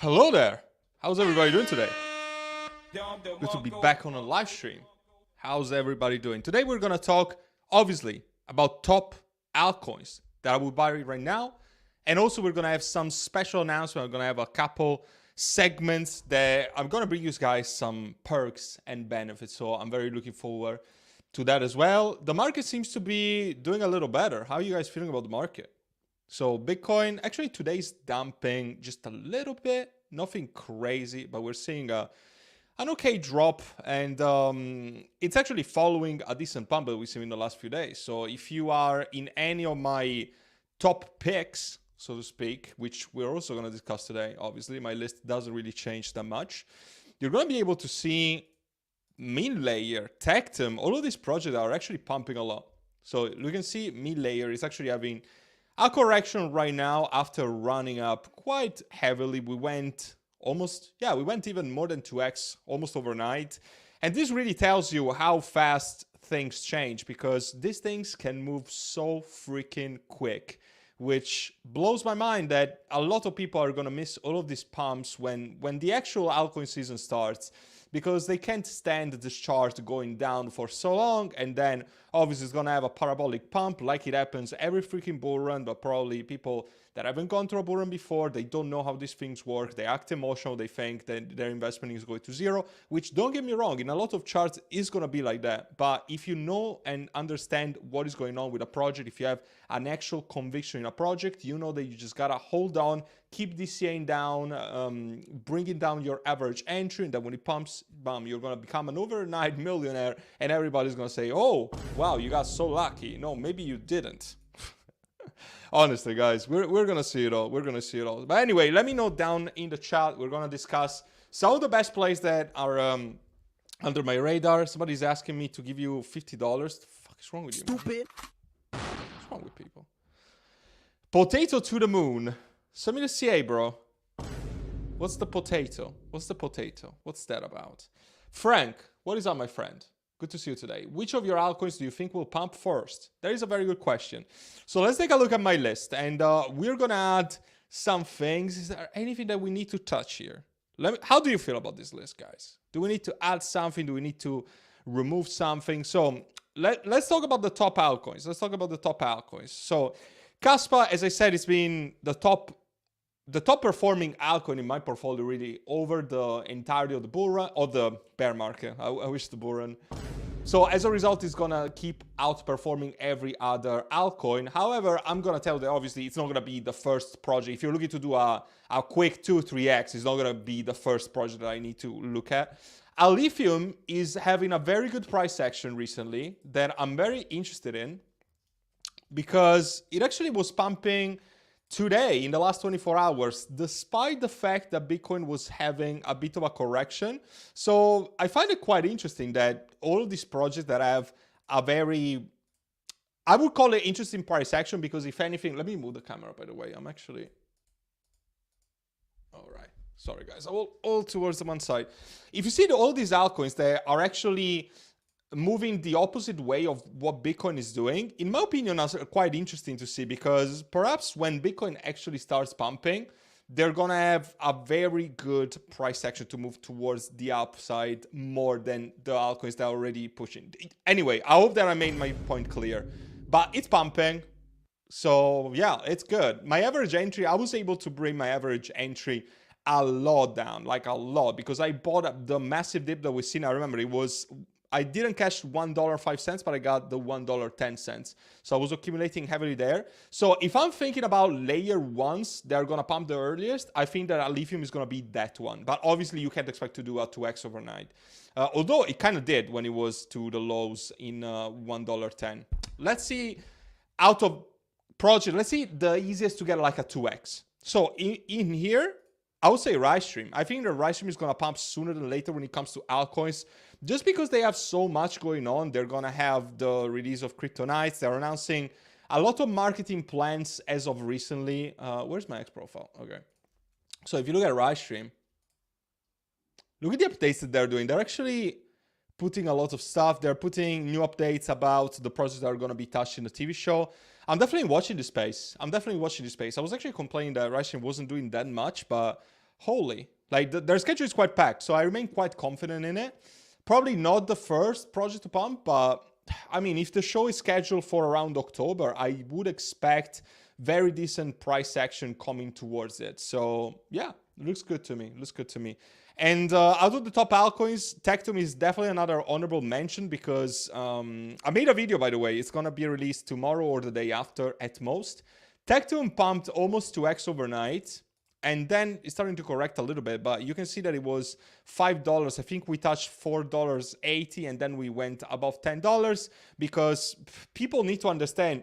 Hello there! How's everybody doing today? Good to be back on a live stream. How's everybody doing? Today we're gonna talk, obviously, about top altcoins that I will buy right now. And also we're gonna have some special announcement. I'm gonna have a couple segments that I'm gonna bring you guys some perks and benefits. So I'm very looking forward to that as well. The market seems to be doing a little better. How are you guys feeling about the market? So Bitcoin, actually today's dumping just a little bit, nothing crazy, but we're seeing an okay drop, and it's actually following a decent pump that we've seen in the last few days. So if you are in any of my top picks, so to speak, which we're also going to discuss today, obviously, my list doesn't really change that much, you're going to be able to see Mean Layer, Tectum, all of these projects are actually pumping a lot. So you can see Mean Layer is actually having a correction right now after running up quite heavily. We went even more than 2x almost overnight. And this really tells you how fast things change, because these things can move so freaking quick, which blows my mind that a lot of people are going to miss all of these pumps when the actual altcoin season starts, because they can't stand this chart going down for so long, and then obviously it's gonna have a parabolic pump like it happens every freaking bull run. But probably people that haven't gone through a bull run before, they don't know how these things work, they act emotional, they think that their investment is going to zero, which, don't get me wrong, in a lot of charts is gonna be like that. But if you know and understand what is going on with a project, if you have an actual conviction in a project, you know that you just gotta hold on, keep DCAing down, bringing down your average entry, and then when it pumps, bam, you're gonna become an overnight millionaire, and everybody's gonna say, oh, wow, you got so lucky. No, maybe you didn't. Honestly, guys, we're gonna see it all. We're gonna see it all. But anyway, let me know down in the chat. We're gonna discuss some of the best plays that are under my radar. Somebody's asking me to give you $50. The fuck is wrong with you, Stupid. man? What's wrong with people? Potato to the moon. Send me the CA, bro. What's the potato? What's the potato? What's that about? Frank, what is up, my friend? Good to see you today. Which of your altcoins do you think will pump first? That is a very good question. So let's take a look at my list, and we're gonna add some things. Is there anything that we need to touch here? How do you feel about this list, guys? Do we need to add something? Do we need to remove something? So let's talk about the top altcoins. Let's talk about the top altcoins. So Kaspa, as I said, it's been the top performing altcoin in my portfolio really over the entirety of the bull run, or the bear market. I wish the bull run. So as a result, it's gonna keep outperforming every other altcoin. However, I'm gonna tell you that obviously it's not gonna be the first project. If you're looking to do a quick 2-3x, it's not gonna be the first project that I need to look at. Lithium is having a very good price action recently that I'm very interested in, because it actually was pumping today in the last 24 hours, despite the fact that Bitcoin was having a bit of a correction. So I find it quite interesting that all of these projects that have a very, I would call it interesting price action, because if anything, let me move the camera, by the way. I'm actually, all right. Sorry, guys, all towards the one side. If you see all these altcoins that are actually moving the opposite way of what Bitcoin is doing, in my opinion, are quite interesting to see, because perhaps when Bitcoin actually starts pumping, they're gonna have a very good price action to move towards the upside more than the altcoins that are already pushing. Anyway, I hope that I made my point clear, but it's pumping. So yeah, it's good. My average entry, I was able to bring my average entry a lot down, like a lot, because I bought up the massive dip that we've seen. I remember I didn't cash $1.05, but I got the $1.10. So I was accumulating heavily there. So if I'm thinking about layer ones, they're going to pump the earliest, I think that lithium is going to be that one. But obviously you can't expect to do a 2x overnight. Although it kind of did when it was to the lows in $1.10. Let's see, out of project, let's see the easiest to get like a 2x. So in here, I would say Rystream. I think the Rystream is going to pump sooner than later when it comes to altcoins. Just because they have so much going on, they're going to have the release of Kryptonites. They're announcing a lot of marketing plans as of recently. Where's my X profile? Okay. So if you look at Rystream, look at the updates that they're doing. They're actually putting a lot of stuff. They're putting new updates about the projects that are going to be touched in the TV show. I'm definitely watching this space. I was actually complaining that Rystream wasn't doing that much, but holy. Like their schedule is quite packed, so I remain quite confident in it. Probably not the first project to pump, but I mean, if the show is scheduled for around October, I would expect very decent price action coming towards it. So yeah, looks good to me. Looks good to me. And out of the top altcoins, Tectum is definitely another honorable mention because I made a video, by the way. It's going to be released tomorrow or the day after at most. Tectum pumped almost 2x overnight. And then it's starting to correct a little bit, but you can see that it was $5. I think we touched $4.80 and then we went above $10 because people need to understand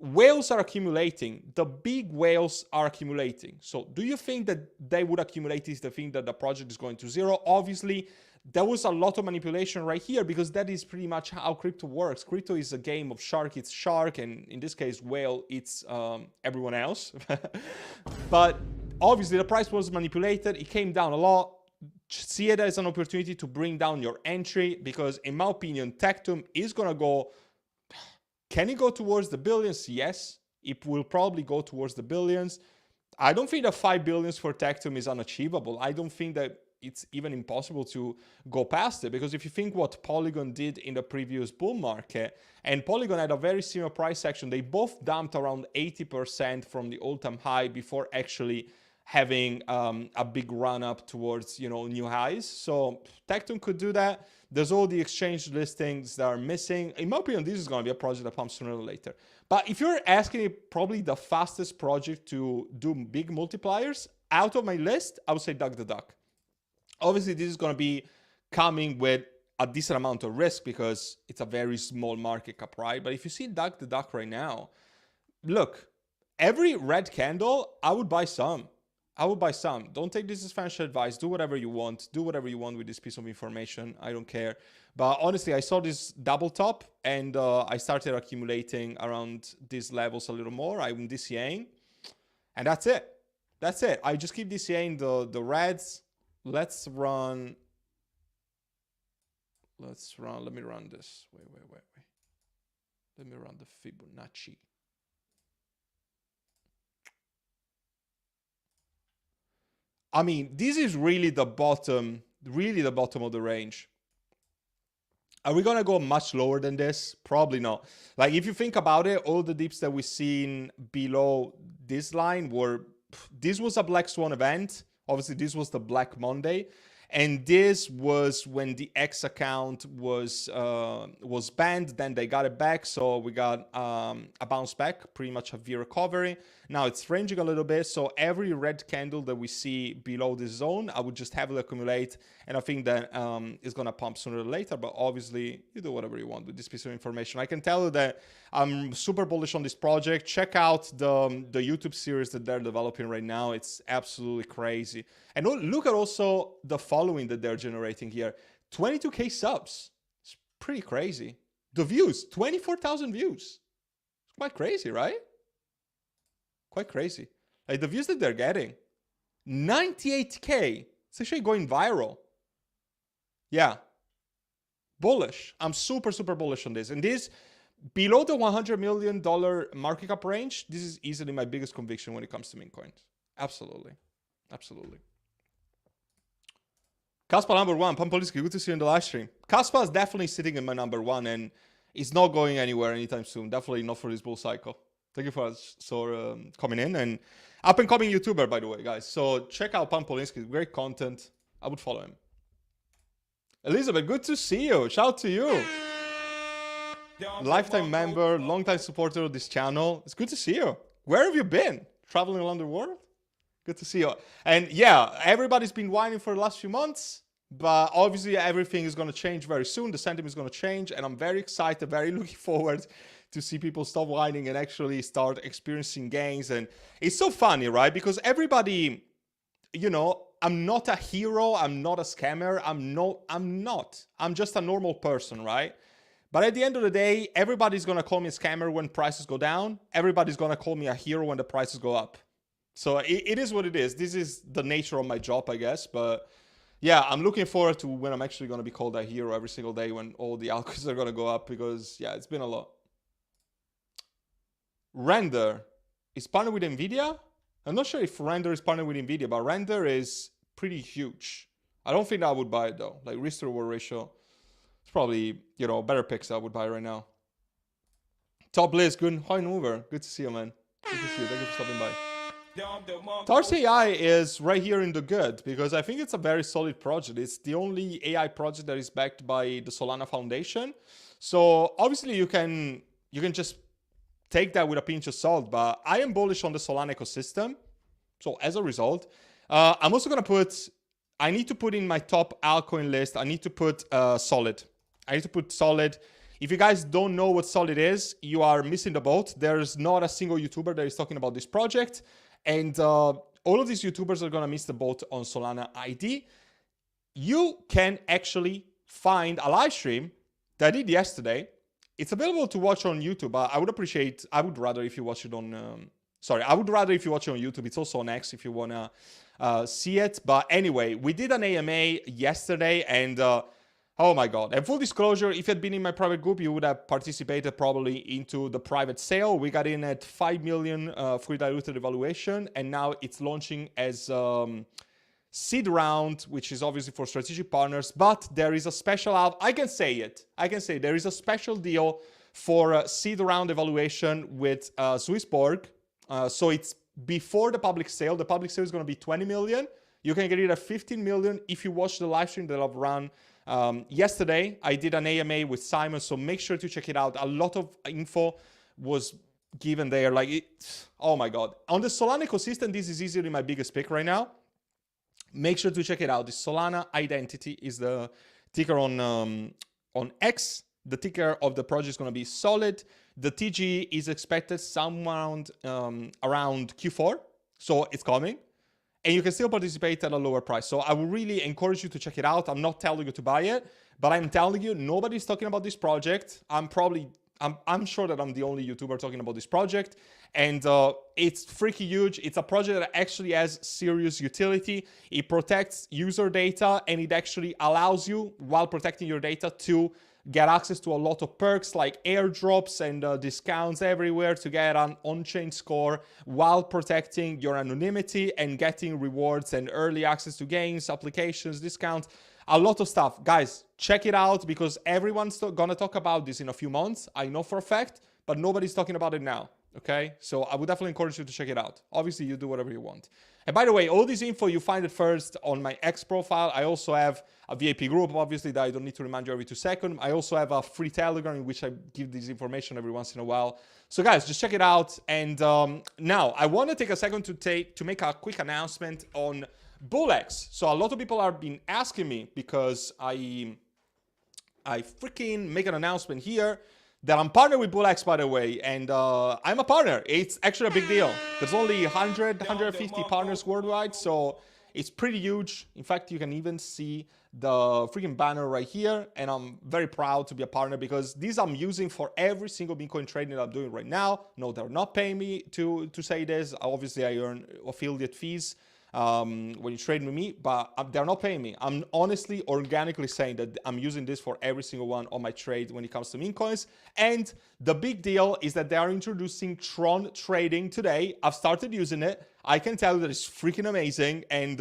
whales are accumulating. The big whales are accumulating. So do you think that they would accumulate if they think that the project is going to zero? Obviously, there was a lot of manipulation right here because that is pretty much how crypto works. Crypto is a game of shark, it's shark, and in this case, whale, it's everyone else. But obviously, the price was manipulated. It came down a lot. See it as an opportunity to bring down your entry because, in my opinion, Tectum is going to go. Can it go towards the billions? Yes, it will probably go towards the billions. I don't think that 5 billions for Tectum is unachievable. I don't think that it's even impossible to go past it because if you think what Polygon did in the previous bull market, and Polygon had a very similar price action, they both dumped around 80% from the all-time high before actually having a big run up towards, you know, new highs. So Tectum could do that. There's all the exchange listings that are missing. In my opinion, this is going to be a project that pumps sooner or later. But if you're asking me probably the fastest project to do big multipliers, out of my list, I would say Duck the Duck. Obviously, this is going to be coming with a decent amount of risk because it's a very small market cap, right? But if you see Duck the Duck right now, look, every red candle, I would buy some. I would buy some. Don't take this as financial advice. Do whatever you want. Do whatever you want with this piece of information. I don't care. But honestly, I saw this double top and I started accumulating around these levels a little more. I'm DCAing. And that's it. That's it. I just keep DCAing the reds. Let's run. Let me run this. Wait. Let me run the Fibonacci. I mean, this is really the bottom of the range. Are we going to go much lower than this? Probably not. Like, if you think about it, all the dips that we've seen below this line this was a Black Swan event. Obviously, this was the Black Monday. And this was when the X account was banned. Then they got it back. So we got a bounce back, pretty much a V recovery. Now it's ranging a little bit. So every red candle that we see below this zone, I would just heavily accumulate. And I think that it's going to pump sooner or later. But obviously, you do whatever you want with this piece of information. I can tell you that I'm super bullish on this project. Check out the YouTube series that they're developing right now. It's absolutely crazy. And look at also the following that they're generating here. 22K subs. It's pretty crazy. The views, 24,000 views. It's quite crazy, right? Quite crazy. Like the views that they're getting. 98K. It's actually going viral. Yeah. Bullish. I'm super, super bullish on this. And this, below the $100 million market cap range, this is easily my biggest conviction when it comes to meme coins. Absolutely. Absolutely. Kaspa number one, Pampoliski, good to see you in the live stream. Kaspa is definitely sitting in my number one and it's not going anywhere anytime soon. Definitely not for this bull cycle. Thank you for coming in, and up and coming YouTuber, by the way, guys. So check out Pampoliski, great content. I would follow him. Elizabeth, good to see you. Shout out to you. Lifetime member, longtime supporter of this channel. It's good to see you. Where have you been? Traveling around the world? Good to see you. And yeah, everybody's been whining for the last few months, but obviously everything is going to change very soon. The sentiment is going to change, and I'm very excited, very looking forward to see people stop whining and actually start experiencing gains. And it's so funny, right? Because everybody, you know, I'm not a hero. I'm not a scammer. I'm not. I'm just a normal person, right? But at the end of the day, everybody's going to call me a scammer when prices go down. Everybody's going to call me a hero when the prices go up. So it is what it is. This is the nature of my job, I guess. But yeah, I'm looking forward to when I'm actually going to be called a hero every single day when all the altcoins are going to go up because, yeah, it's been a lot. Render is partnered with NVIDIA? I'm not sure if Render is partnered with NVIDIA, but Render is pretty huge. I don't think I would buy it though. Like risk to reward ratio, it's probably, you know, better picks I would buy right now. Top list, good. Hi, Mover. Good to see you, man. Good to see you. Thank you for stopping by. Tars AI is right here in the good because I think it's a very solid project. It's the only AI project that is backed by the Solana Foundation. So obviously you can just take that with a pinch of salt, but I am bullish on the Solana ecosystem. So as a result, I'm also gonna I need to put in my top altcoin list. I need to put Solid. I need to put Solid. If you guys don't know what Solid is, you are missing the boat. There's not a single YouTuber that is talking about this project. And all of these YouTubers are going to miss the boat on Solana ID. You can actually find a live stream that I did yesterday. It's available to watch on YouTube. I would rather if you watch it on, I would rather if you watch it on YouTube. It's also on X if you want to see it. But anyway, we did an AMA yesterday and oh my God. And full disclosure, if you had been in my private group, you would have participated probably into the private sale. We got in at 5 million fully diluted evaluation, and now it's launching as seed round, which is obviously for strategic partners, but there is a special, I can say there is a special deal for seed round evaluation with Swissborg. So it's before the public sale. The public sale is going to be 20 million. You can get it at 15 million if you watch the live stream that I've run yesterday. I did an AMA with Simon, so make sure to check it out. A lot of info was given there. Like, oh my God. On the Solana ecosystem, this is easily my biggest pick right now. Make sure to check it out. The Solana Identity is the ticker on X. The ticker of the project is going to be Solid. The TG is expected somewhere around Q4, so it's coming. And you can still participate at a lower price. So I would really encourage you to check it out. I'm not telling you to buy it, but I'm telling you, nobody's talking about this project. I'm sure that I'm the only YouTuber talking about this project. And it's freaking huge. It's a project that actually has serious utility. It protects user data, and it actually allows you, while protecting your data, to get access to a lot of perks like airdrops and discounts everywhere to get an on-chain score while protecting your anonymity and getting rewards and early access to games, applications, discounts, a lot of stuff. Guys, check it out because everyone's gonna talk about this in a few months. I know for a fact, but nobody's talking about it now. Okay, so I would definitely encourage you to check it out. Obviously, you do whatever you want. And by the way, all this info, you find it first on my X profile. I also have a VIP group, obviously, that I don't need to remind you every 2 seconds. I also have a free Telegram in which I give this information every once in a while. So guys, just check it out. And now I want to take a second to make a quick announcement on BullX. So a lot of people have been asking me because I freaking make an announcement here that I'm partnered with BullX, by the way, and I'm a partner. It's actually a big deal. There's only 150 partners worldwide, so it's pretty huge. In fact, you can even see the freaking banner right here, and I'm very proud to be a partner because these I'm using for every single Bitcoin trading that I'm doing right now. No, they're not paying me to say this. Obviously, I earn affiliate fees when you trade with me, but they're not paying me. I'm honestly organically saying that I'm using this for every single one of my trades when it comes to meme coins. And the big deal is that they are introducing Tron trading today. I've started using it. I can tell you that it's freaking amazing. And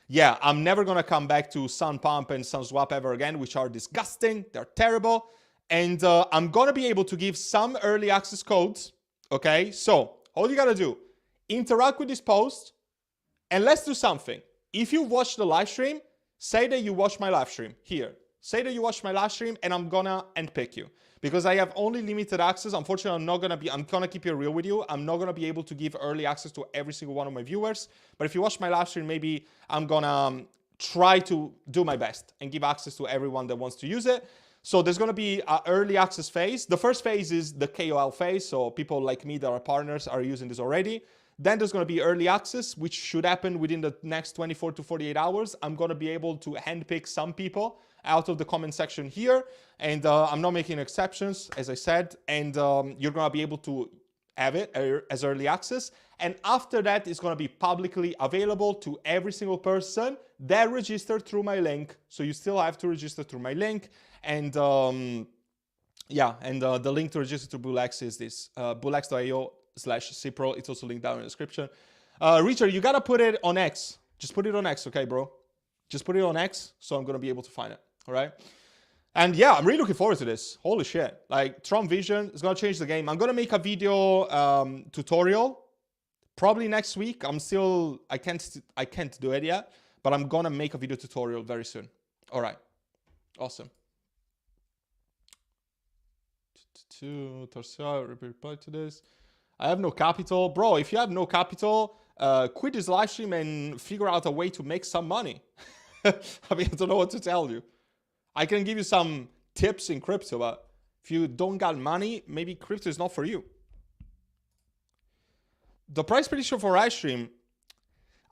yeah, I'm never gonna come back to SunPump and SunSwap ever again, which are disgusting. They're terrible. And I'm gonna be able to give some early access codes. Okay, so all you gotta do, interact with this post. And let's do something. If you watch the live stream, say that you watch my live stream here. Say that you watch my live stream and I'm gonna handpick you. Because I have only limited access. Unfortunately, I'm gonna keep it real with you. I'm not gonna be able to give early access to every single one of my viewers. But if you watch my live stream, maybe I'm gonna try to do my best and give access to everyone that wants to use it. So there's gonna be an early access phase. The first phase is the KOL phase. So people like me that are partners are using this already. Then there's going to be early access, which should happen within the next 24 to 48 hours. I'm going to be able to handpick some people out of the comment section here. And I'm not making exceptions, as I said. And you're going to be able to have it as early access. And after that, it's going to be publicly available to every single person that registered through my link. So you still have to register through my link. And yeah, and the link to register to BullX is this, bullx.io/Cipro. It's also linked down in the description. Richard, you gotta put it on X. Just put it on X, okay, bro? Just put it on X, so I'm gonna be able to find it. All right. And yeah, I'm really looking forward to this. Holy shit! Like Tron Vision is gonna change the game. I'm gonna make a video tutorial probably next week. I can't do it yet, but I'm gonna make a video tutorial very soon. All right. Awesome. To reply to this. I have no capital. Bro, if you have no capital, quit this live stream and figure out a way to make some money. I mean, I don't know what to tell you. I can give you some tips in crypto, but if you don't got money, maybe crypto is not for you. The price prediction for live stream,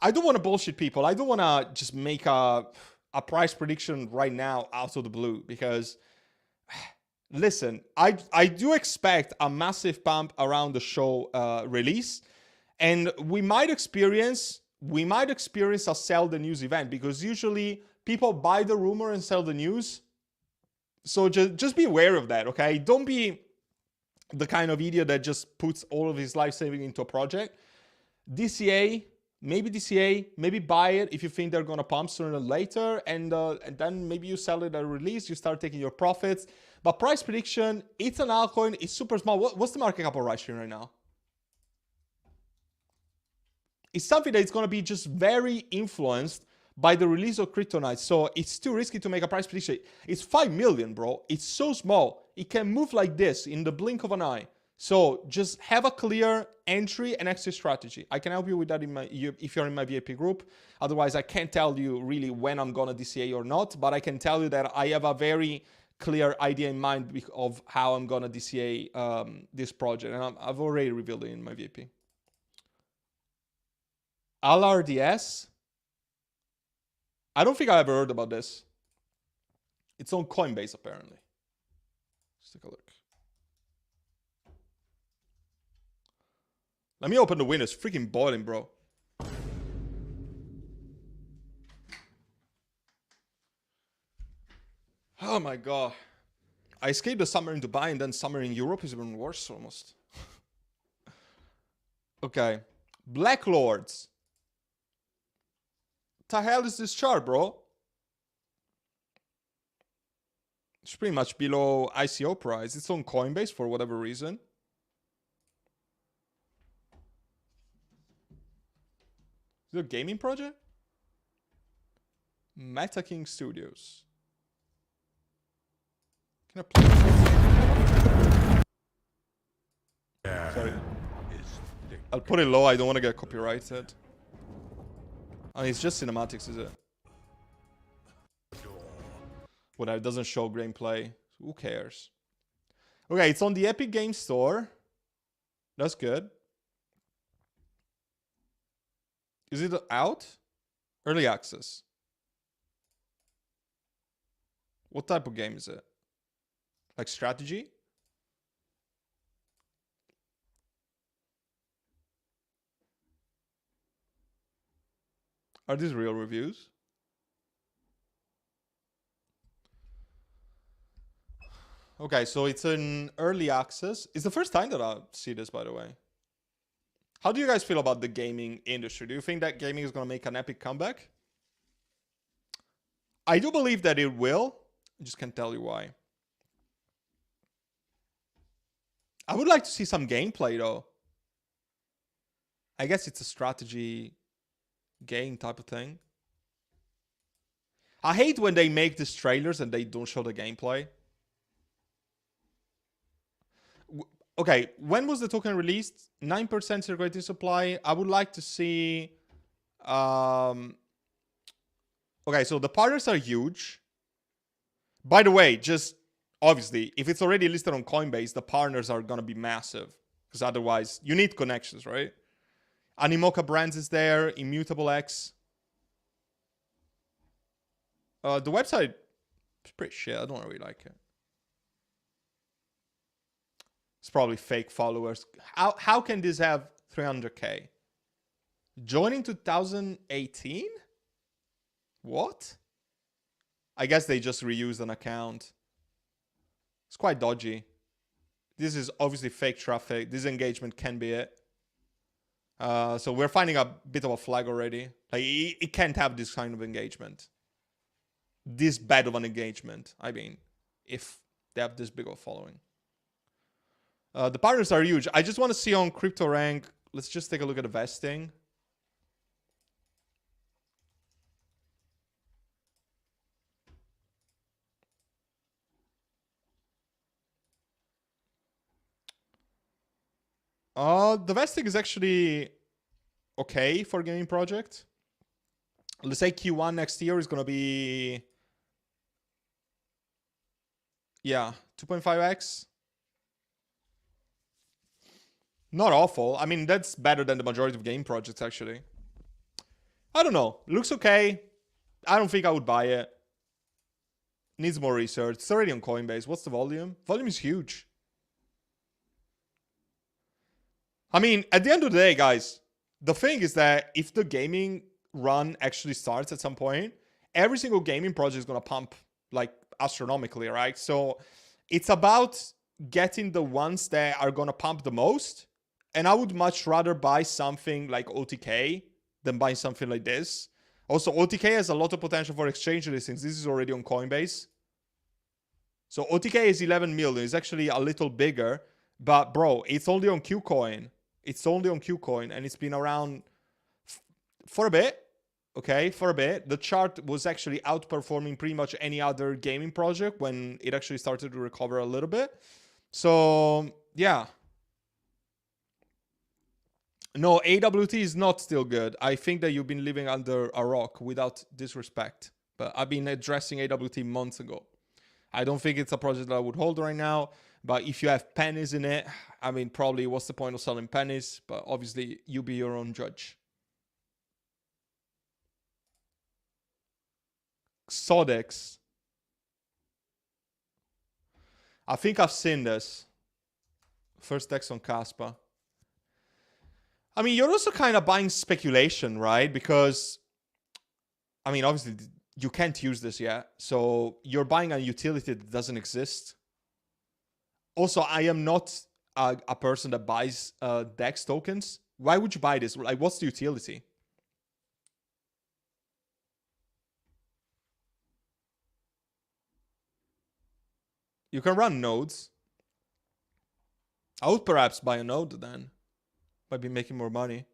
I don't want to bullshit people. I don't want to just make a price prediction right now out of the blue because... Listen, I do expect a massive pump around the show release, and we might experience a sell the news event because usually people buy the rumor and sell the news. So just be aware of that, okay? Don't be the kind of idiot that just puts all of his life saving into a project. DCA, maybe buy it if you think they're gonna pump sooner or later, and then maybe you sell it at release, you start taking your profits. But price prediction, it's an altcoin, it's super small. What's the market cap of Russian right now? It's something that is gonna be just very influenced by the release of Kryptonite. So it's too risky to make a price prediction. It's 5 million, bro. It's so small. It can move like this in the blink of an eye. So just have a clear entry and exit strategy. I can help you with that if you're in my VIP group. Otherwise, I can't tell you really when I'm gonna DCA or not, but I can tell you that I have a very clear idea in mind of how I'm gonna DCA this project, and I've already revealed it in my VIP. LRDS, I don't think I ever heard about this. It's on Coinbase apparently. Let's take a look. Let me open the window. It's freaking boiling, bro. Oh my god. I escaped the summer in Dubai and then summer in Europe is even worse almost. Okay. Black Lords. What the hell is this chart, bro? It's pretty much below ICO price. It's on Coinbase for whatever reason. Is it a gaming project? Meta King Studios. Can I play? Sorry. I'll put it low. I don't want to get copyrighted. I mean, it's just cinematics, is it? Well, it doesn't show gameplay. Who cares? Okay, it's on the Epic Games Store. That's good. Is it out? Early access. What type of game is it? Like strategy? Are these real reviews? Okay, so it's in early access. It's the first time that I see this, by the way. How do you guys feel about the gaming industry? Do you think that gaming is going to make an epic comeback? I do believe that it will. I just can't tell you why. I would like to see some gameplay, though. I guess it's a strategy game type of thing. I hate when they make these trailers and they don't show the gameplay. Okay, when was the token released? 9% circulating supply. I would like to see... Okay, so the partners are huge. By the way, just obviously, if it's already listed on Coinbase, the partners are going to be massive. Because otherwise, you need connections, right? Animoca Brands is there. Immutable X. The website is pretty shit. I don't really like it. It's probably fake followers. How can this have 300K? Joining 2018? What? I guess they just reused an account. It's quite dodgy. This is obviously fake traffic. This engagement can be it. So we're finding a bit of a flag already. Like it can't have this kind of engagement. This bad of an engagement. I mean, if they have this big of a following. The partners are huge. I just want to see on CryptoRank. Let's just take a look at the vesting. The vesting is actually okay for a gaming project. Let's say Q1 next year is going to be, yeah, 2.5x. Not awful. I mean, that's better than the majority of game projects, actually. I don't know. It looks okay. I don't think I would buy it. Needs more research. It's already on Coinbase. What's the volume? Volume is huge. I mean, at the end of the day, guys, the thing is that if the gaming run actually starts at some point, every single gaming project is going to pump like astronomically, right? So it's about getting the ones that are going to pump the most. And I would much rather buy something like OTK than buy something like this. Also, OTK has a lot of potential for exchange listings. This is already on Coinbase. So OTK is 11 million. It's actually a little bigger. But bro, it's only on KuCoin. It's only on KuCoin. And it's been around for a bit. Okay, for a bit. The chart was actually outperforming pretty much any other gaming project when it actually started to recover a little bit. So, yeah. No, AWT is not still good. I think that you've been living under a rock, without disrespect. But I've been addressing AWT months ago. I don't think it's a project that I would hold right now. But if you have pennies in it, I mean, probably what's the point of selling pennies? But obviously, you be your own judge. Sodex. I think I've seen this. First text on Caspa. I mean, you're also kind of buying speculation, right? Because, I mean, obviously, you can't use this yet. So you're buying a utility that doesn't exist. Also, I am not a person that buys DEX tokens. Why would you buy this? Like, what's the utility? You can run nodes. I would perhaps buy a node then. Might be making more money.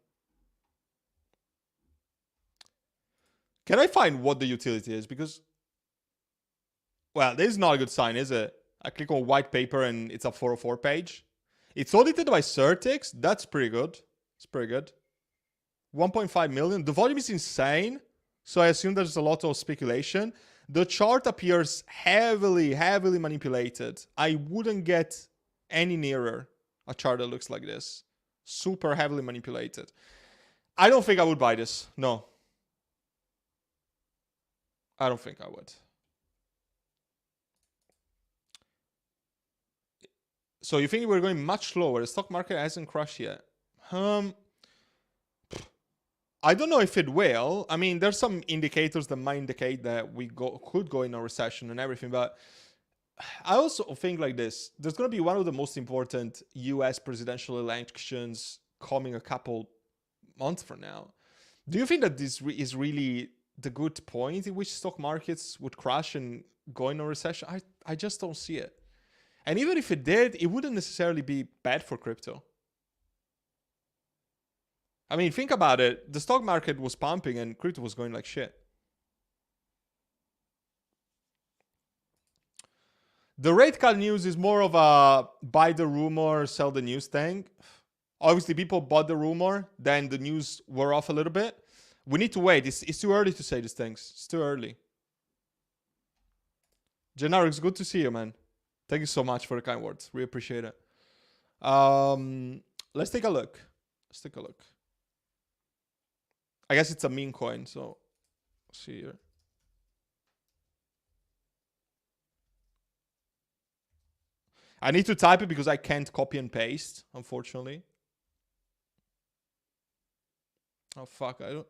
Can I find what the utility is? Because, well, this is not a good sign, is it? I click on white paper and it's a 404 page. It's audited by Certix. That's pretty good. It's pretty good. 1.5 million. The volume is insane. So I assume there's a lot of speculation. The chart appears heavily manipulated. I wouldn't get any nearer a chart that looks like this. Super heavily manipulated. I don't think I would buy this. No. I don't think I would. So you think we're going much lower? The stock market hasn't crashed yet. I don't know if it will. I mean, there's some indicators that might indicate that we could go in a recession and everything, but I also think like this. There's going to be one of the most important US presidential elections coming a couple months from now. Do you think that this is really the good point in which stock markets would crash and go in a recession? I just don't see it. And even if it did, it wouldn't necessarily be bad for crypto. I mean, think about it. The stock market was pumping and crypto was going like shit. The rate cut news is more of a buy the rumor, sell the news thing. Obviously, people bought the rumor, then the news wore off a little bit. We need to wait. It's too early to say these things. It's too early. Gennaro, it's good to see you, man. Thank you so much for the kind words. We appreciate it. Let's take a look. Let's take a look. I guess it's a meme coin, so let's see here. I need to type it because I can't copy and paste, unfortunately. Oh fuck, I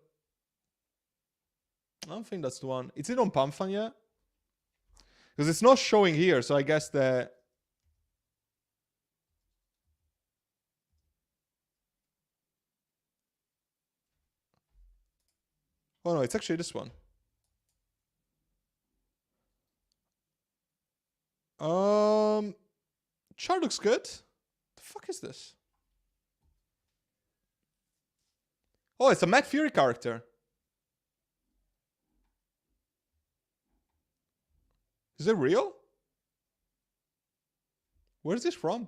don't think that's the one. Is it on PumpFun yet? Because it's not showing here, so I guess that Oh no, it's actually this one. Chart looks good. The fuck is this? Oh, it's a Matt Fury character. Is it real? Where's this from?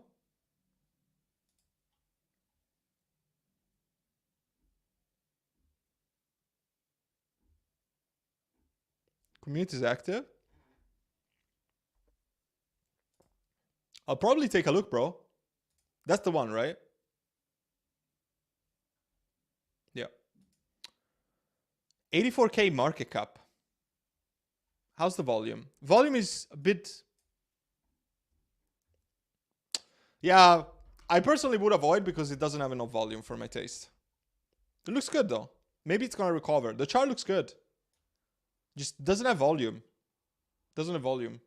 Community is active. I'll probably take a look, bro. That's the one, right? Yeah. 84K market cap. How's the volume? Volume is a bit... Yeah, I personally would avoid because it doesn't have enough volume for my taste. It looks good though. Maybe it's gonna recover. The chart looks good. Just doesn't have volume. Doesn't have volume.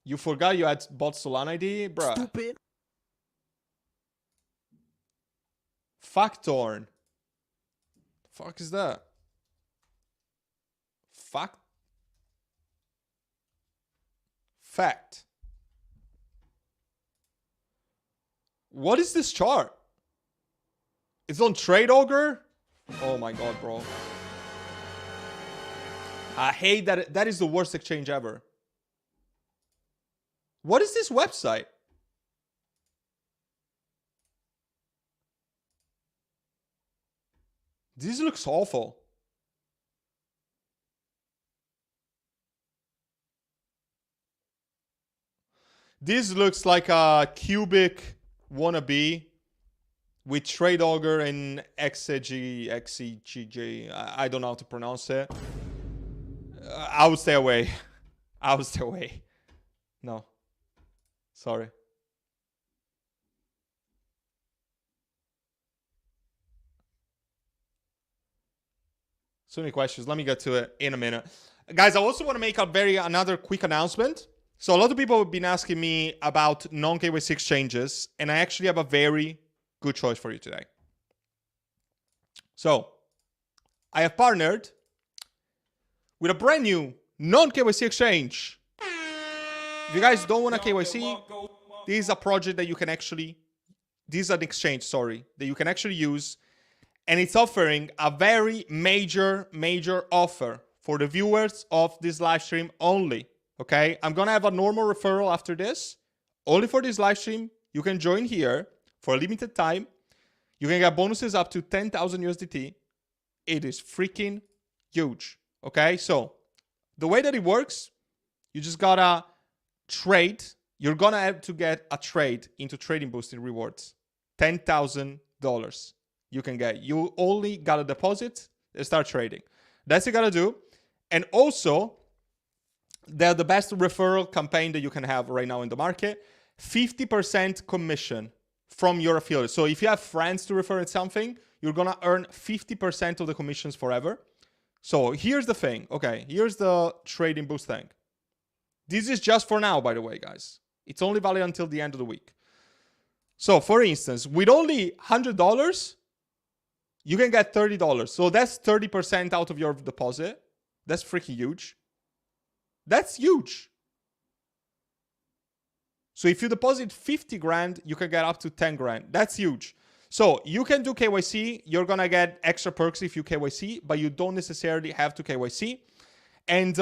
You forgot you had bought Solana ID? Bruh. Stupid. Factorn. The fuck is that? Fact. What is this chart? It's on Trade Ogre? Oh my god, bro. I hate that. That is the worst exchange ever. What is this website? This looks awful. This looks like a cubic wannabe with Trade Ogre and XCG. I don't know how to pronounce it. I would stay away. I would stay away. No. Sorry. So many questions. Let me get to it in a minute. Guys, I also want to make another quick announcement. So a lot of people have been asking me about non-KYC exchanges, and I actually have a very good choice for you today. So I have partnered with a brand new non-KYC exchange. If you guys don't want a KYC, this is a project that you can actually, this is an exchange, sorry, that you can actually use. And it's offering a very major offer for the viewers of this live stream only. Okay, I'm gonna have a normal referral after this. Only for this live stream, you can join here for a limited time. You can get bonuses up to 10,000 USDT. It is freaking huge. Okay, so the way that it works, you just gotta trade. You're gonna have to get a trade into trading boosting rewards. $10,000 you can get. You only gotta deposit and start trading. That's what you gotta do. And also, they're the best referral campaign that you can have right now in the market. 50% commission from your affiliate. So if you have friends to refer in something, you're gonna earn 50% of the commissions forever. So here's the thing. Okay, here's the trading boost thing. This is just for now, by the way, guys. It's only valid until the end of the week. So for instance, with only $100, you can get $30. So that's 30% out of your deposit. That's freaking huge. That's huge. So if you deposit 50 grand, you can get up to 10 grand. That's huge. So you can do KYC. You're going to get extra perks if you KYC, but you don't necessarily have to KYC. And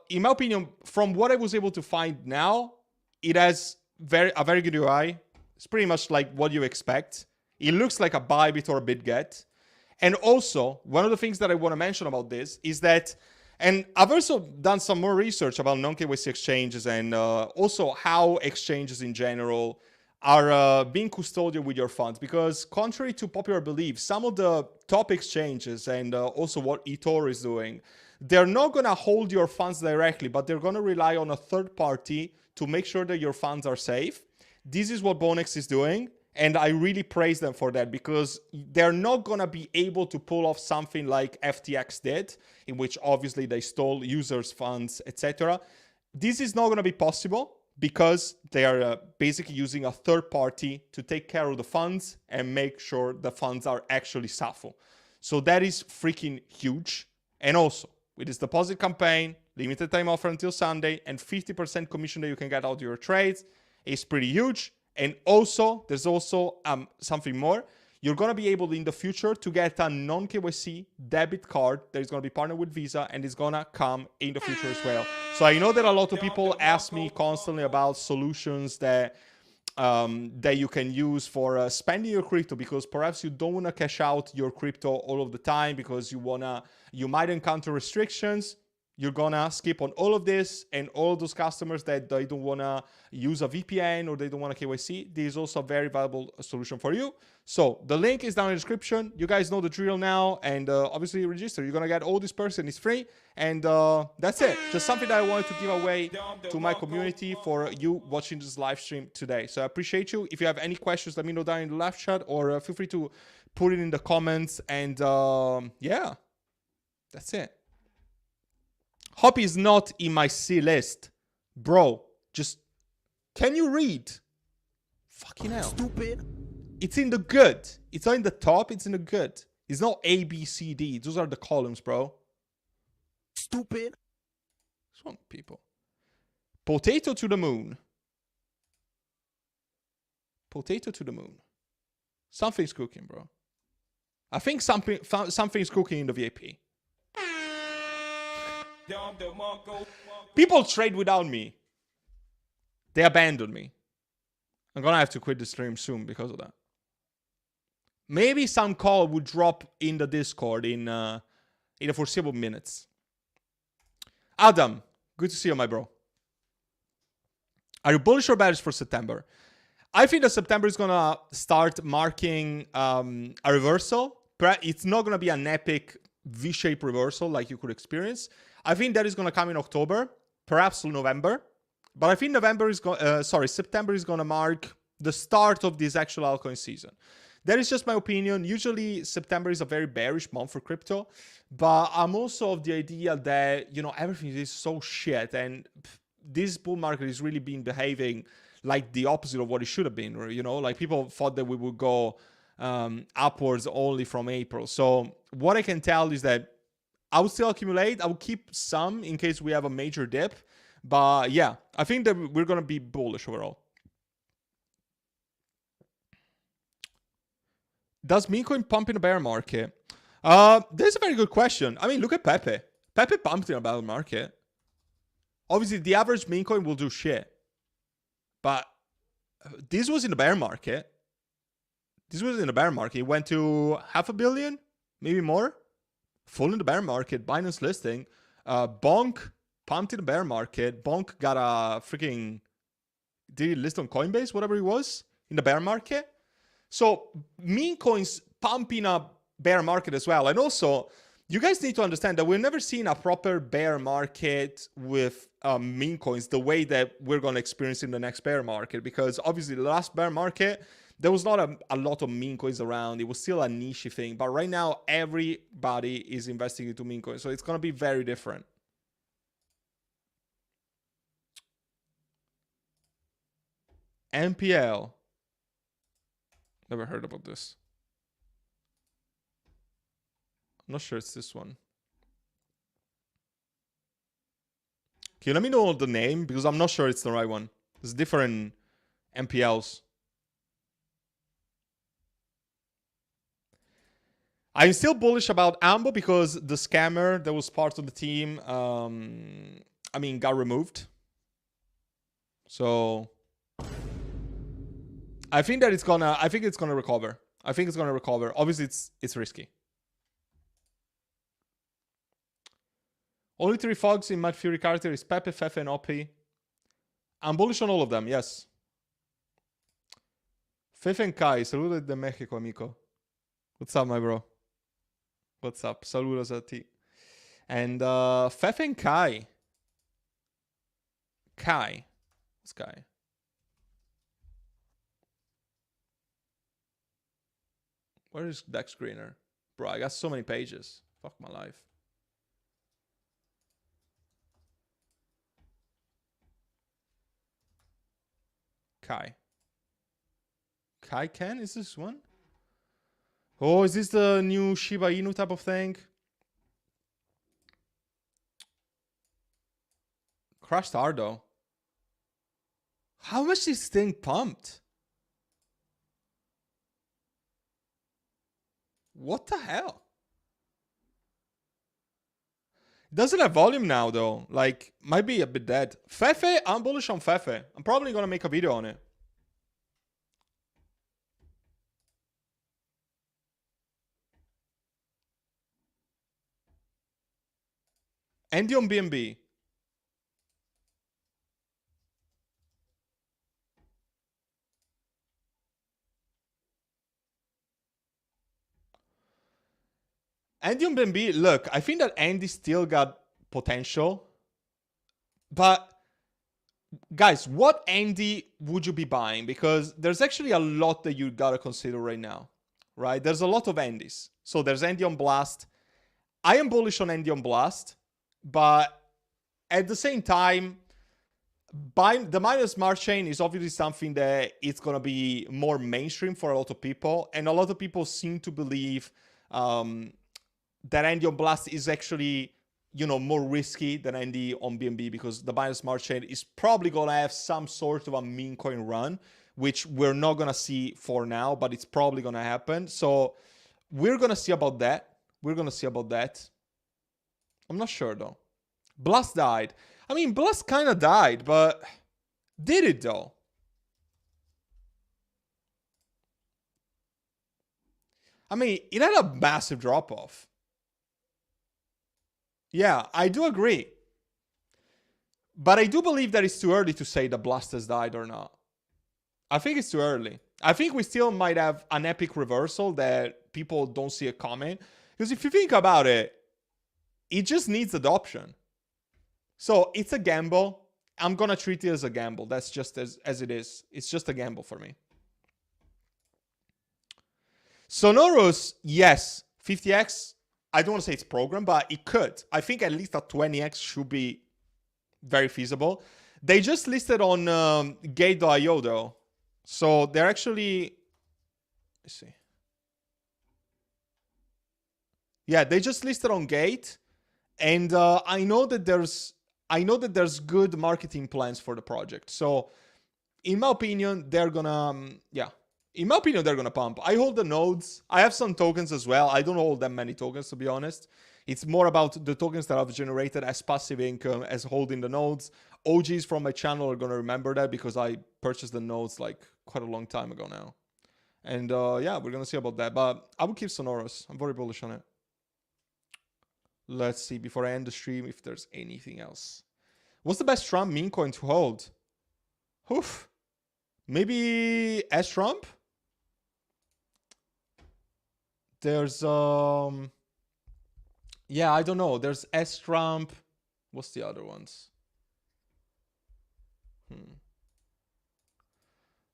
in my opinion, from what I was able to find now, it has a very good UI. It's pretty much like what you expect. It looks like a Bybit or a BitGet. And also, one of the things that I want to mention about this is that, and I've also done some more research about non-KYC exchanges and also how exchanges in general are being custodial with your funds. Because contrary to popular belief, some of the top exchanges and also what eToro is doing, they're not going to hold your funds directly, but they're going to rely on a third party to make sure that your funds are safe. This is what BullX is doing. And I really praise them for that because they're not going to be able to pull off something like FTX did, in which obviously they stole users' funds, etc. This is not going to be possible because they are basically using a third party to take care of the funds and make sure the funds are actually SAFO. So that is freaking huge. And also, with this deposit campaign, limited time offer until Sunday, and 50% commission that you can get out of your trades is pretty huge. And also, there's also something more. You're going to be able in the future to get a non-KYC debit card that is going to be partnered with Visa and is going to come in the future as well. So I know that a lot of people ask me constantly about solutions that you can use for spending your crypto, because perhaps you don't want to cash out your crypto all of the time because you might encounter restrictions. You're gonna skip on all of this, and all of those customers that they don't wanna use a VPN or they don't want a KYC, this is also a very valuable solution for you. So the link is down in the description. You guys know the drill now, and obviously register. You're gonna get all this person. It's free, and that's it. Just something that I wanted to give away to my community for you watching this live stream today. So I appreciate you. If you have any questions, let me know down in the live chat, or feel free to put it in the comments. And yeah, that's it. Hoppy is not in my C list. Bro, just... Can you read? Fucking hell. Stupid. It's in the good. It's not in the top, it's in the good. It's not A, B, C, D. Those are the columns, bro. Stupid. What's wrong with people? Potato to the moon. Potato to the moon. Something's cooking, bro. I think something's cooking in the VIP. People trade without me. They abandoned me. I'm gonna have to quit the stream soon because of that. Maybe some call would drop in the Discord in the foreseeable minutes. Adam, good to see you, my bro. Are you bullish or bearish for September? I think that September is gonna start marking a reversal. It's not gonna be an epic V-shaped reversal like you could experience. I think that is going to come in October, perhaps November. But I think September is going to mark the start of this actual altcoin season. That is just my opinion. Usually September is a very bearish month for crypto, but I'm also of the idea that, you know, everything is so shit, and this bull market is really been behaving like the opposite of what it should have been. You know, like people thought that we would go upwards only from April. So what I can tell is that I will still accumulate. I will keep some in case we have a major dip. But yeah, I think that we're going to be bullish overall. Does meme coin pump in a bear market? That's a very good question. I mean, look at Pepe. Pepe pumped in a bear market. Obviously, the average meme coin will do shit. But this was in the bear market. This was in the bear market. It went to 500 million, maybe more. Full in the bear market, Binance listing. Bonk pumped in the bear market. Bonk got a freaking... Did he list on Coinbase, whatever it was, in the bear market? So meme coins pump in a bear market as well. And also, you guys need to understand that we've never seen a proper bear market with meme coins the way that we're going to experience in the next bear market. Because obviously the last bear market, there was not a lot of meme coins around. It was still a niche thing. But right now, everybody is investing into meme coins. So it's going to be very different. NPL. Never heard about this. I'm not sure it's this one. Can you let me know the name? Because I'm not sure it's the right one. There's different NPLs. I'm still bullish about Ambo because the scammer that was part of the team, got removed. So I think that it's gonna recover. I think it's gonna recover. Obviously, it's risky. Only 3 fogs in my Fury character is Pepe, Fefe, and OP. I'm bullish on all of them, yes. Fefe and Kai, saludos de Mexico, amigo. What's up, my bro? What's up? Saludos a ti. And Fefe and Kai. Kai. What's Kai? Where is Dex Screener? Bro, I got so many pages. Fuck my life. Kai Ken? Is this one? Oh, is this the new Shiba Inu type of thing? Crashed hard though. How much is this thing pumped? What the hell? It doesn't have volume now though. Like, might be a bit dead. Fefe, I'm bullish on Fefe. I'm probably gonna make a video on it. Andy on BNB. Andy on BNB, look, I think that Andy still got potential. But guys, what Andy would you be buying? Because there's actually a lot that you gotta consider right now, right? There's a lot of Andys. So there's Andy on Blast. I am bullish on Andy on Blast, but at the same time, buying the minor smart chain is obviously something that it's gonna be more mainstream for a lot of people, and a lot of people seem to believe that Andy on Blast is actually, you know, more risky than Andy on BNB, because the Binance Smart Chain is probably going to have some sort of a meme coin run, which we're not going to see for now, but it's probably going to happen. So we're going to see about that. I'm not sure though. Blast died. I mean, Blast kind of died, but did it though? I mean, it had a massive drop off. Yeah, I do agree. But I do believe that it's too early to say the Blast has died or not. I think it's too early. I think we still might have an epic reversal that people don't see it coming. Because if you think about it, it just needs adoption. So it's a gamble. I'm going to treat it as a gamble. That's just as it is. It's just a gamble for me. Sonoros, yes. 50x. I don't want to say it's programmed, but it could. I think at least a 20x should be very feasible. They just listed on Gate.io though. So they're actually, let's see. Yeah, they just listed on Gate, and I know that there's good marketing plans for the project. So in my opinion, they're gonna in my opinion, they're gonna pump. I hold the nodes. I have some tokens as well. I don't hold that many tokens, to be honest. It's more about the tokens that I've generated as passive income, as holding the nodes. OGs from my channel are gonna remember that, because I purchased the nodes like quite a long time ago now. And yeah, we're gonna see about that. But I would keep Sonoros. I'm very bullish on it. Let's see, before I end the stream, if there's anything else. What's the best Trump meme coin to hold? Oof. Maybe S-Trump? There's yeah, I don't know. There's S-Trump. What's the other ones?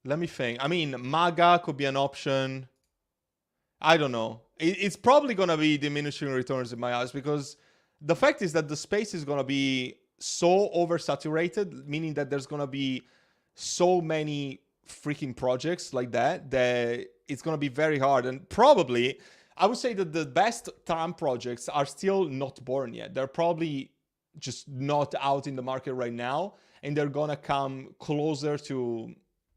Let me think. I mean, MAGA could be an option. I don't know. It's probably gonna be diminishing returns in my eyes, because the fact is that the space is gonna be so oversaturated, meaning that there's gonna be so many freaking projects like that it's gonna be very hard. And probably I would say that the best Trump projects are still not born yet. They're probably just not out in the market right now, and they're gonna come closer to,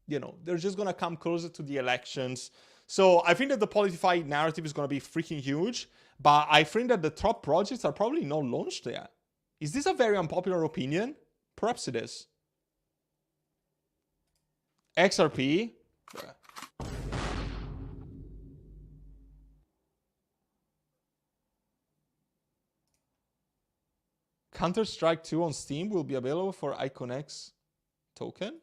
you know, they're just gonna come closer to the elections. So I think that the Politify narrative is gonna be freaking huge, but I think that the top projects are probably not launched yet. Is this a very unpopular opinion? Perhaps it is. XRP. Counter-Strike 2 on Steam will be available for IconX token.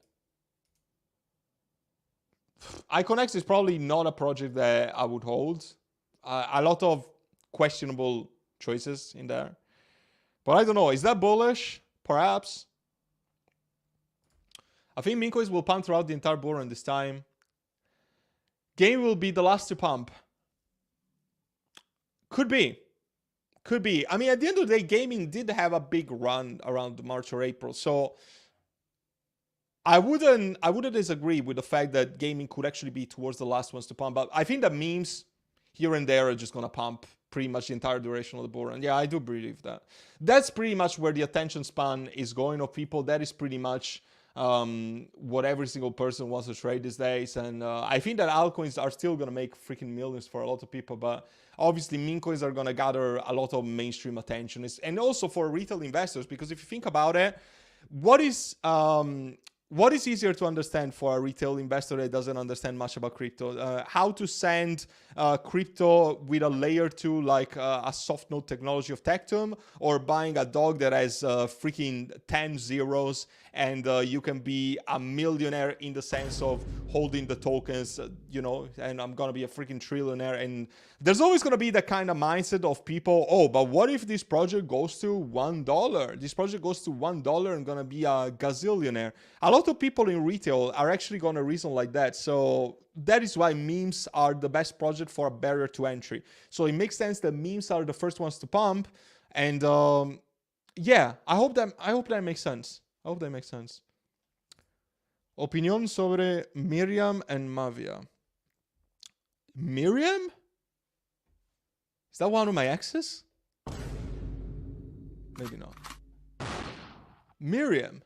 IconX is probably not a project that I would hold. A lot of questionable choices in there. But I don't know. Is that bullish? Perhaps. I think meme coins will pump throughout the entire bull run this time. Game will be the last to pump. Could be. Could be. I mean, at the end of the day, gaming did have a big run around March or April. So I wouldn't disagree with the fact that gaming could actually be towards the last ones to pump, but I think that memes here and there are just gonna pump pretty much the entire duration of the bull run. Yeah, I do believe that. That's pretty much where the attention span is going of people. That is pretty much what every single person wants to trade these days. And I think that altcoins are still gonna make freaking millions for a lot of people, but obviously meme coins are gonna gather a lot of mainstream attention. And also for retail investors, because if you think about it, what is easier to understand for a retail investor that doesn't understand much about crypto? How to send crypto with a layer 2, like a soft node technology of Tectum, or buying a dog that has freaking 10 zeros and you can be a millionaire in the sense of holding the tokens, you know, and I'm gonna be a freaking trillionaire. And there's always gonna be that kind of mindset of people, oh, but what if this project goes to $1? This project goes to $1 and gonna be a gazillionaire. A lot of people in retail are actually gonna reason like that. So that is why memes are the best project for a barrier to entry. So it makes sense that memes are the first ones to pump. And yeah, I hope that makes sense. I hope that makes sense. Opinión sobre Miriam and Mavia. Miriam? Is that one of my exes? Maybe not. Miriam.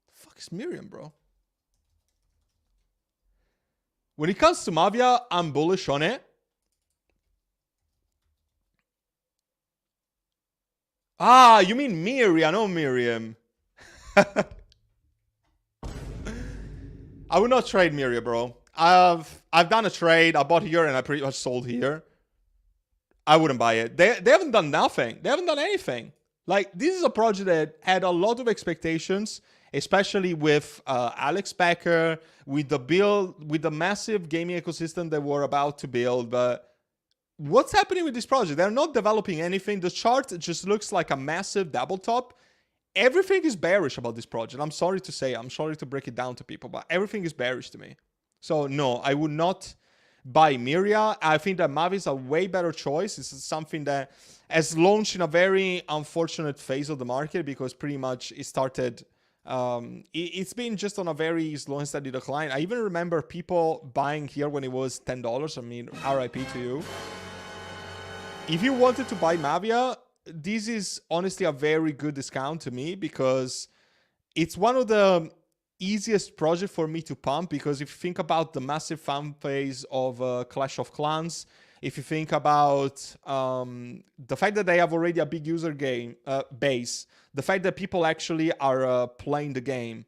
The fuck is Miriam, bro? When it comes to Mavia, I'm bullish on it. Ah, you mean Miriam, no Miriam. I would not trade Miriam, bro. I've done a trade. I bought here and I pretty much sold here. I wouldn't buy it. They haven't done nothing. They haven't done anything. Like, this is a project that had a lot of expectations, especially with Alex Becker, with the massive gaming ecosystem that we're about to build. But what's happening with this project? They're not developing anything. The chart just looks like a massive double top. Everything is bearish about this project. I'm sorry to say, I'm sorry to break it down to people, but everything is bearish to me. So no, I would not buy Miria. I think that Mavi is a way better choice. This is something that has launched in a very unfortunate phase of the market, because pretty much it started, it's been just on a very slow and steady decline. I even remember people buying here when it was $10. I mean, RIP to you. If you wanted to buy Mavia, this is honestly a very good discount to me, because it's one of the easiest project for me to pump. Because if you think about the massive fan base of Clash of Clans, if you think about the fact that they have already a big user base, the fact that people actually are playing the game,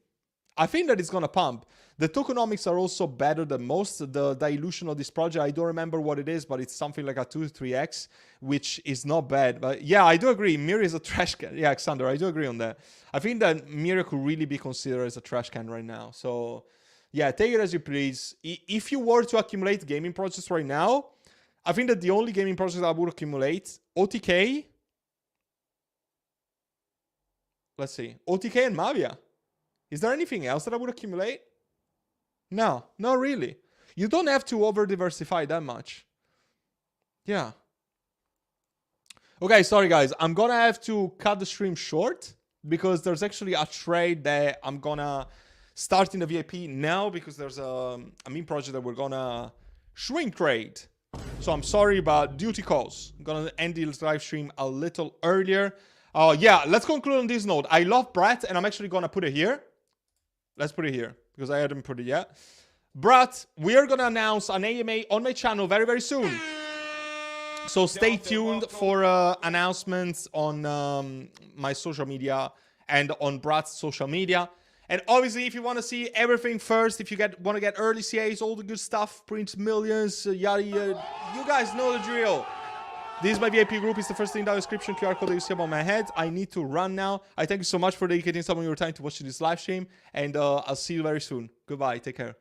I think that it's gonna pump. The tokenomics are also better than most. The dilution of this project, I don't remember what it is, but it's something like a 2 to 3x, which is not bad. But yeah, I do agree. Miri is a trash can. Yeah, Alexander, I do agree on that. I think that Miri could really be considered as a trash can right now. So yeah, take it as you please. If you were to accumulate gaming projects right now, I think that the only gaming project I would accumulate, OTK. Let's see, OTK and Mavia. Is there anything else that I would accumulate? No, not really. You don't have to over-diversify that much. Yeah. Okay, sorry guys. I'm gonna have to cut the stream short, because there's actually a trade that I'm gonna start in the VIP now, because there's a meme project that we're gonna shrink trade. So I'm sorry, but duty calls. I'm gonna end the live stream a little earlier. Yeah, let's conclude on this note. I love Brett, and I'm actually gonna put it here. Let's put it here, because I hadn't put it yet. But we are going to announce an AMA on my channel very, very soon. So stay tuned for announcements on my social media and on Brad's social media. And obviously, if you want to see everything first, if you want to get early CAs, all the good stuff, print millions, yada, yada, you guys know the drill. This is my VIP group. It's the first thing down the description, QR code that you see above my head. I need to run now. I thank you so much for dedicating some of your time to watching this live stream. And I'll see you very soon. Goodbye. Take care.